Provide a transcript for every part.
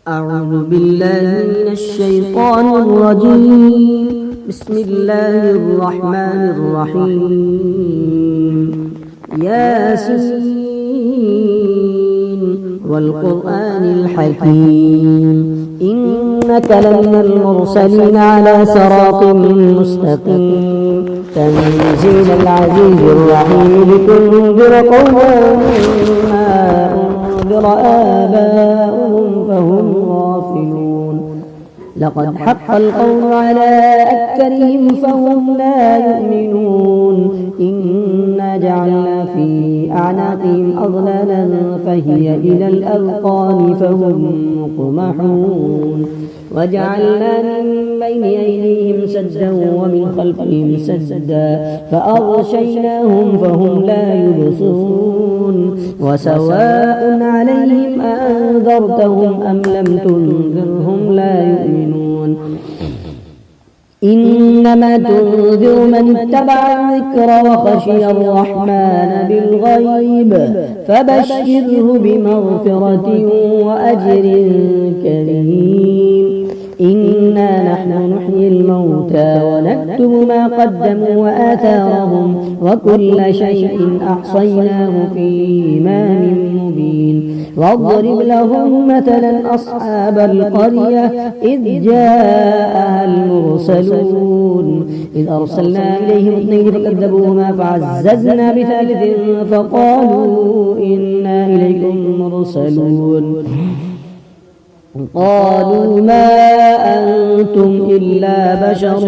أعوذ بالله من الشيطان الرجيم. بسم الله الرحمن الرحيم. ياسين والقرآن الحكيم إنك لمن المرسلين على صراط مستقيم تنزيل العزيز الرحيم لتنذر قوما ما أنذر آباؤهم فهم غافلون. لقد حق القول على أكثرهم فهم لا يؤمنون. إنا جعلنا في أعناقهم أغلالا فهي إلى الأذقان فهم مقمحون. وجعلنا من بين أيديهم سدا ومن خلفهم سدا فأغشيناهم فهم لا يبصرون. وسواء عليهم أنذرتهم أم لم تنذرهم لا يؤمنون. إنما تنذر من اتبع الذكر وخشي الرحمن بالغيب فبشره بمغفرة وأجر كريم. إنا نحن نحيي الموتى ونكتب ما قدموا وآثارهم وكل شيء أحصيناه في إمام مبين. واضرب لهم مثلا أصحاب القرية إذ جاءها المرسلون إذ أرسلنا إليهم اثنين فكذبوهما فعززنا بثالث فقالوا إنا إليكم مرسلون. قالوا ما أنتم إلا بشر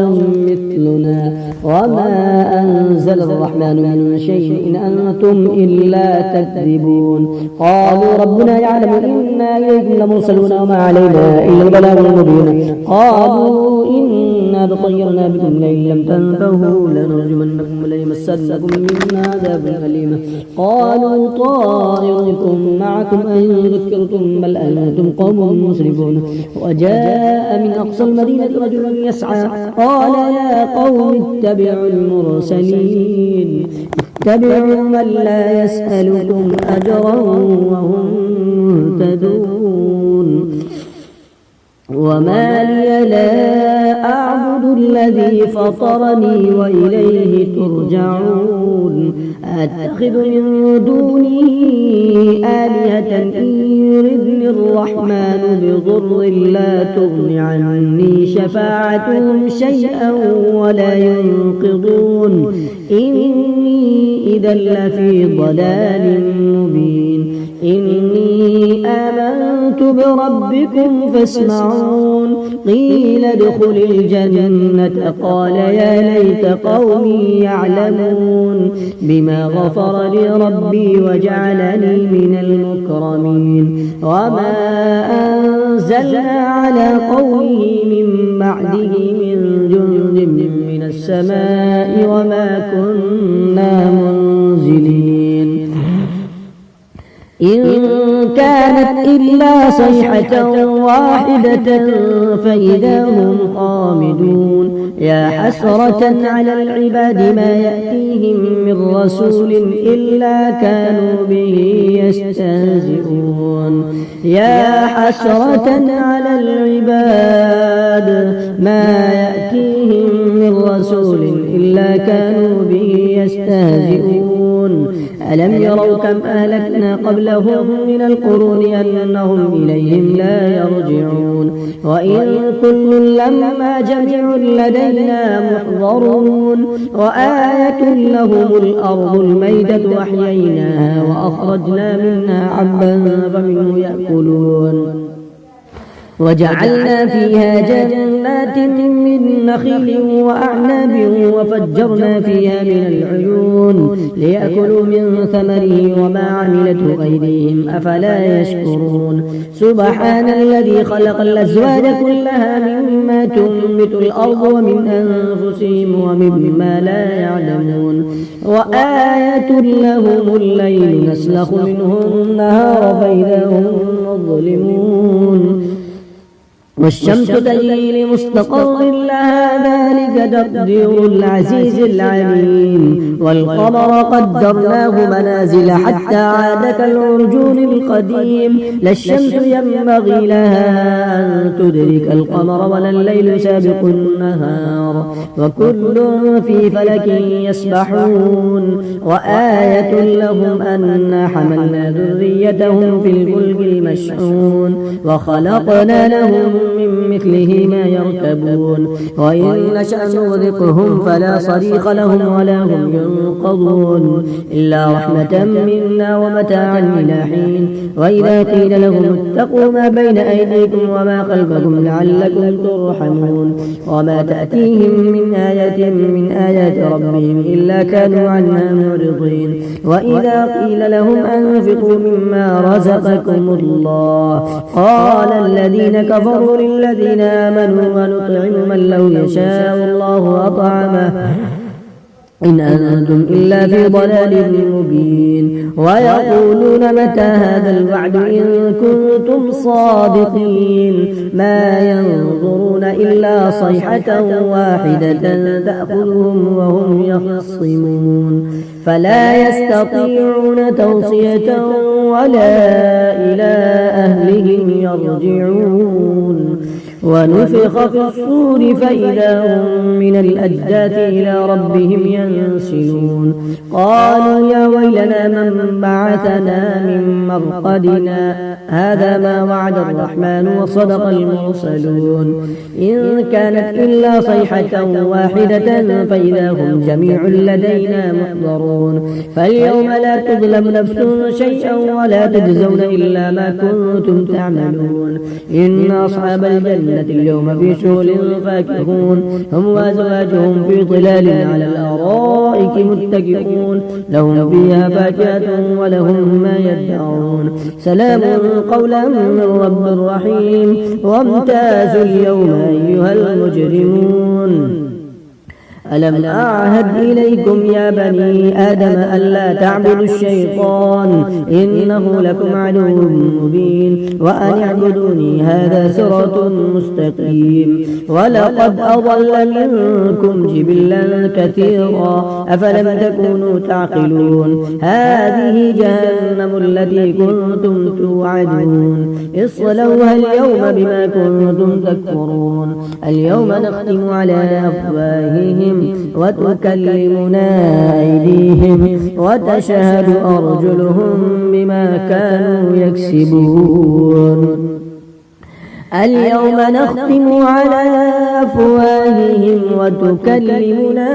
مثلنا وما أنزل الرحمن من شيء إن أنتم إلا تكذبون. قالوا ربنا يعلم إنا إليكم لمرسلون وما علينا إلا البلاغ المبين. قالوا إنا طيرنا بكم لئن لم تنتهوا لنرجمنكم وليمسنكم منا عذاب أليم. قالوا طائركم معكم أن ذكرتم بل أنتم قوم مسرفون. وجاء من أقصى المدينة رجل يسعى قال يا قوم اتبعوا المرسلين اتبعوا من لا يسألكم أجرا وهم مهتدون. وما لي لا أعبد الذي فطرني وإليه ترجعون. أتخذ من دونه آلهة إن يردني الرحمن بضر لا تغن عني شفاعتهم شيئا ولا ينقضون. إني إذا لفي ضلال مبين. إني آمنت بربكم فاسمعون. قيل ادخل الجنة قال يا ليت قومي يعلمون بما غفر لي ربي وجعلني من المكرمين. وما أنزلنا على قومه من بعده من جند من السماء وما كنا منزلين. إن كانت إلا صيحة واحدة فإذا هم خامدون. يا حسرة على العباد ما يأتيهم من رسول إلا كانوا به يستهزئون. يا حسرة على العباد ما يأتيهم من رسول إلا كانوا به يستهزئون. ألم يروا كم أهلكنا قبلهم من القرون أنهم إليهم لا يرجعون. وإن كل لما جميع لدينا محضرون. وآية لهم الأرض الميتة أحييناها وأخرجنا منها حبا فمنه يأكلون. وجعلنا فيها جنات من نخيل وأعناب وفجرنا فيها من العيون ليأكلوا من ثمره وما عملته أيديهم أفلا يشكرون. سبحان الذي خلق الأزواج كلها مما تنبت الأرض ومن أنفسهم ومما لا يعلمون. وآية لهم الليل نسلخ منه النهار فإذا هم مظلمون. والشمس تجري لمستقر لها ذلك تقدير العزيز العليم والقمر قدرناه منازل حتى عاد كالعرجون القديم لا الشمس ينبغي لها أن تدرك القمر ولا الليل سابق النهار وكل في فلك يسبحون وآية لهم أنا حملنا ذريتهم في الفلك المشحون وخلقنا لهم من مثله ما يركبون وإن نشأ نغرقهم فلا صريخ لهم ولا هم ينقضون إلا رحمة منا ومتاعا إلى حين وإذا قيل لهم اتقوا ما بين أيديكم وما خلفكم لعلكم ترحمون وما تأتيهم من آية من آيات ربهم إلا كانوا عنها معرضين وإذا قيل لهم أنفقوا مما رزقكم الله قال الذين كفروا للذين آمنوا ونطعم من لو يشاء الله أطعمه إن أنتم إلا في ضلال مبين ويقولون متى هذا الوعد إن كنتم صادقين ما ينظرون إلا صيحة واحدة تأخذهم وهم يخصمون فلا يستطيعون توصية ولا إلى أهلهم يرجعون ونفخ في الصور فإذا هم من الأجداث إلى ربهم ينسلون قالوا يا ويلنا من بعثنا من مرقدنا هذا ما وعد الرحمن وصدق المرسلون إن كانت إلا صيحة واحدة فإذا هم جميع لدينا محضرون فاليوم لا تظلم نفس شيئا ولا تجزون إلا ما كنتم تعملون إن أصحاب الجنة اليوم في شغل فاكهون هم وأزواجهم في ظلال على الأرائك متكئون لهم فيها فاكهة ولهم ما يدعون سلام قولا من رب رحيم وامتازوا اليوم أيها المجرمون ألم أعهد إليكم يا بني آدم ألا تعبدوا الشيطان إنه لكم عدو مبين وأن اعبدوني هذا صراط مستقيم ولقد أضل منكم جبلا كثيرا أفلم تكونوا تعقلون هذه جهنم التي كنتم توعدون اصلوها اليوم بما كنتم تكفرون اليوم نختم على أفواههم وتكلمنا أيديهم وتشهد أرجلهم بما كانوا يكسبون اليوم نختم على أفواههم وتكلمنا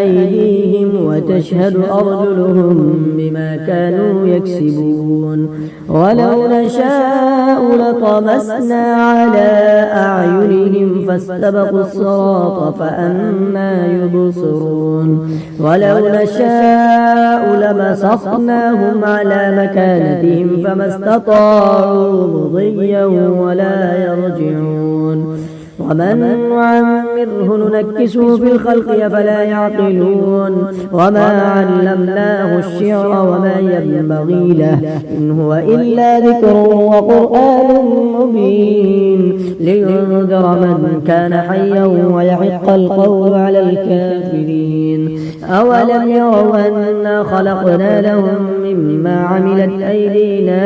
أيديهم وتشهد أرجلهم بما كانوا يكسبون ولو نشاء لطمسنا على أعينهم فاستبقوا الصراط فأنى يبصرون ولو نشاء لمسخناهم على مكانتهم فما استطاعوا مضيا ولا يرجعون ومن نعمره ننكسه في الخلق فلا يعقلون وما علمناه الشعر وما ينبغي له إن هو إلا ذكر وقرآن مبين لينذر من كان حيا ويحق القول على الكافرين أولم يروا أنا خلقنا لهم مما عملت أيدينا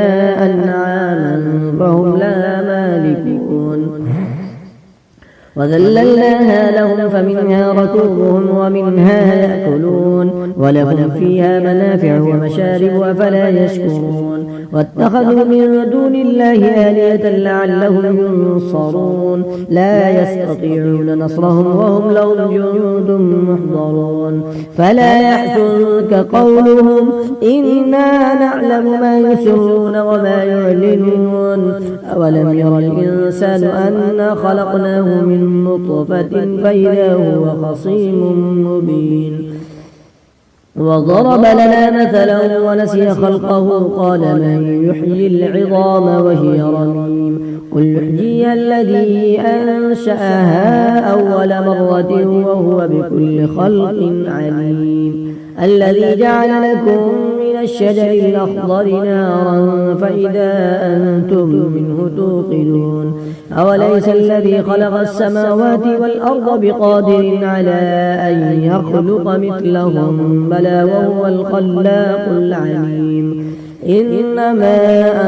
أنعاما فهم لها مالكون وذللناها لهم فمنها ركوبهم ومنها يأكلون ولهم فيها منافع ومشارب أفلا يشكرون واتخذوا من دون الله آلهة لعلهم ينصرون لا يستطيعون نصرهم وهم لهم جند محضرون فلا يحزنك قولهم إنا نعلم ما يسرون وما يعلنون أولم ير الإنسان أنا خلقناه من نطفة فإذا هو خصيم مبين وضرب لنا مثلا ونسي خلقه قال من يحيي العظام وهي رميم قل يحييها الذي أنشأها أول مرة وهو بكل خلق عليم الذي جعل لكم من الشجر الأخضر نارا فإذا أنتم منه توقدون أوليس الذي خلق السماوات والأرض بقادر على أن يخلق مثلهم بلى وهو الخلاق العليم إنما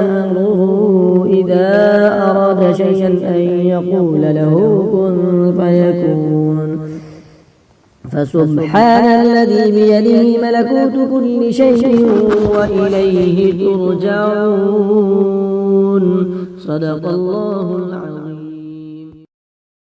أمره إذا أراد شيئا أن يقول له كن فيكون فسبحان الذي بيده ملكوت كل شيء وإليه ترجعون صدق الله العظيم.